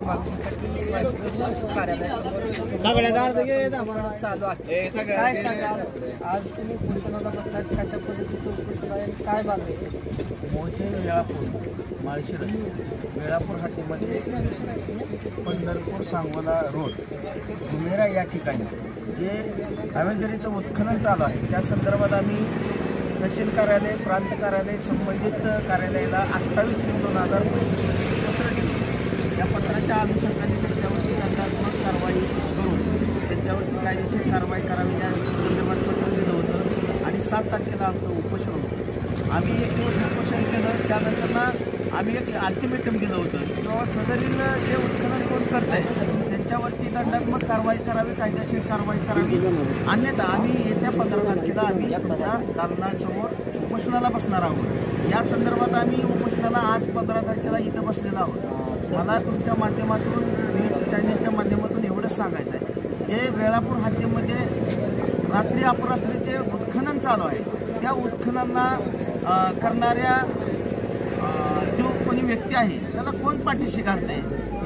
मागणीसाठी कार्यालयासमोर चालू आहे। काय सांगाल आज तुम्ही उपोषणाला बसलात, कशा पद्धतीचं उपोषण आहे, काय मागणी? मोठे वेळापूर माळशिरस वेळापूर हातीमध्ये पंढरपूर सांगोला रोड उमेरा या ठिकाणी जे अवैधरित्या उत्खनन चालू आहे त्या संदर्भात आम्ही तहसील कार्यालय, प्रांत कार्यालय, संबंधित कार्यालयाला 28/3/2025 पत्र दिले। या पत्राच्या अनुषंगाने त्यांच्यावरती दंडात्मक कारवाई करून त्यांच्यावरती कायदेशीर कारवाई करावी या संदर्भात पत्र दिलं होतं आणि 7 तारखेला आमचं उपोषण होतं। आम्ही एक दिवस उपोषण केलं, त्यानंतर आम्ही एक अल्टिमेटम दिलं होतं किंवा सदरील जे उत्खनन कोण करत आहे त्यांच्यावरती दंडात्मक कारवाई करावी, कायदेशीर कारवाई करावी, अन्यथा आम्ही येत्या 15 तारखेला आम्ही तुमच्या दालनासमोर उपोषणाला बसणार आहोत। या संदर्भात आम्ही उपोषणाला आज 15 तारखेला इथं बसलेलो आहोत। मला तुमच्या माध्यमातून न्यूज चॅनलच्या माध्यमातून एवढंच सांगायचं आहे, जे वेळापूर हद्दीमध्ये रात्री अपरात्रीचे उत्खनन चालू आहे त्या उत्खननांना करणाऱ्या जो कोणी व्यक्ती आहे त्याला कोण पाठीशी घालते,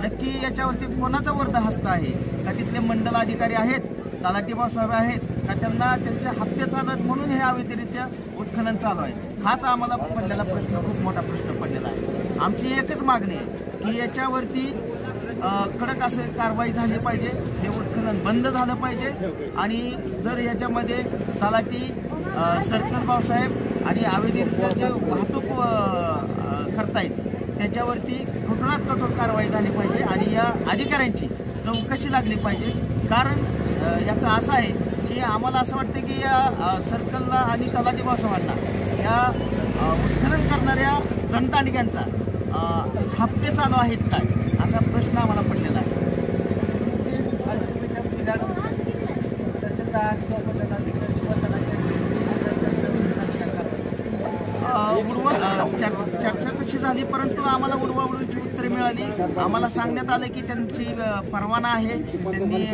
नक्की याच्यावरती कोणाचा वर्धहस्त आहे का? तिथले मंडल अधिकारी आहेत, तलाठी भाऊसाहेब आहेत का? त्यांना त्यांचे हप्ते चालत म्हणून हे अवैधरित्या उत्खनन चालू आहे? हाच आम्हाला पडलेला प्रश्न, खूप मोठा प्रश्न पडलेला आहे। आमची एकच मागणी आहे की याच्यावरती कडक असे कारवाई झाली पाहिजे, हे उत्खनन बंद झालं पाहिजे आणि जर याच्यामध्ये तलाठी, सर्कल भाऊसाहेब आणि अवैधरित्या जे वाहतूक करतायत त्याच्यावरती कठोरात कठोर कारवाई झाली पाहिजे आणि या अधिकाऱ्यांची चौकशी लागली पाहिजे। कारण याचं असं आहे की आम्हाला असं वाटतं की या सर्कलला आणि तलाठी भाऊसाहेबांना या उत्खनन करणाऱ्या दंडदांडग्यांचा हप्ते चालू आहेत काय, असा प्रश्न आम्हाला पडलेला आहे। चर्चा तशी झाली, परंतु आम्हाला उडवाउडवीची उत्तरे मिळाली। आम्हाला सांगण्यात आलं की त्यांची परवाना आहे, त्यांनी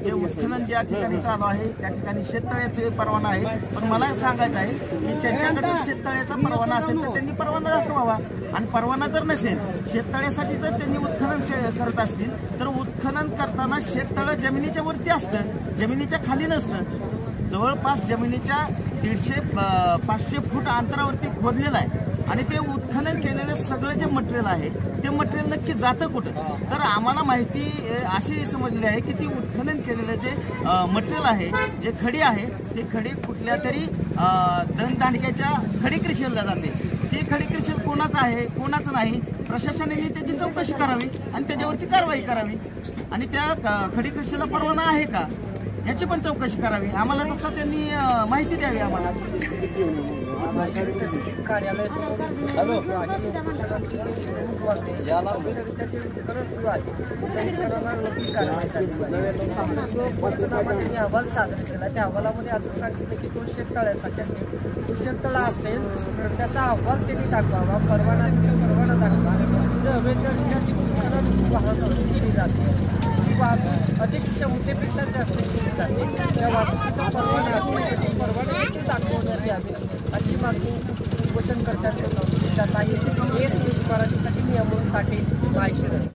जे उत्खनन ज्या ठिकाणी चालू आहे त्या ठिकाणी शेततळ्याचे परवाना आहे। पण मला सांगायचं आहे की त्यांच्याकडे शेततळ्याचा परवाना असेल तर त्यांनी परवाना दाखवावा आणि परवाना जर नसेल, शेततळ्यासाठी जर त्यांनी उत्खनन करत असतील तर उत्खनन करताना शेततळं जमिनीच्या वरती असतं, जमिनीच्या खाली नसतं। जवळपास जमिनीच्या 150-500 फूट अंतरावरती खोदलेलं आहे आणि ते उत्खनन केलेलं सगळं जे मटेरियल आहे ते मटेरियल नक्की जातं कुठं? तर आम्हाला माहिती अशी समजली आहे की ती उत्खनन केलेलं जे मटेरियल आहे, जे खडी आहे, ते खडी कुठल्या तरी दंडदांडग्याच्या खडी कृषीला जाते। ते खडी कृषी कोणाचं आहे कोणाचं नाही, प्रशासनाने त्याची चौकशी करावी आणि त्याच्यावरती कारवाई करावी आणि त्या खडी कृषीला परवाना आहे का याची पण चौकशी करावी। आम्हाला तसं त्यांनी माहिती द्यावी आम्हाला। कार्यालयासमोर अहवाल सादर केला, त्या अहवालामध्ये असं सांगितलं की तो शेततळ्यासाठी असेल, तो शेततळा असेल तर त्याचा अहवाल त्यांनी दाखवावा, परवाना असेल परवाना दाखवा। जर अवैधरित्या ती उत्खनन वाहतूक केली जाते वाहतूक अधिक क्षमतेपेक्षा जास्त केली जाते, त्या वाहतुकीचा परवाना असेल परवाना देखील दाखवण्यात यावी अशी मागणी उपोषणकर्त्यांकडून जात आहे। मराठीसाठी नियमन साठी माळशिरस।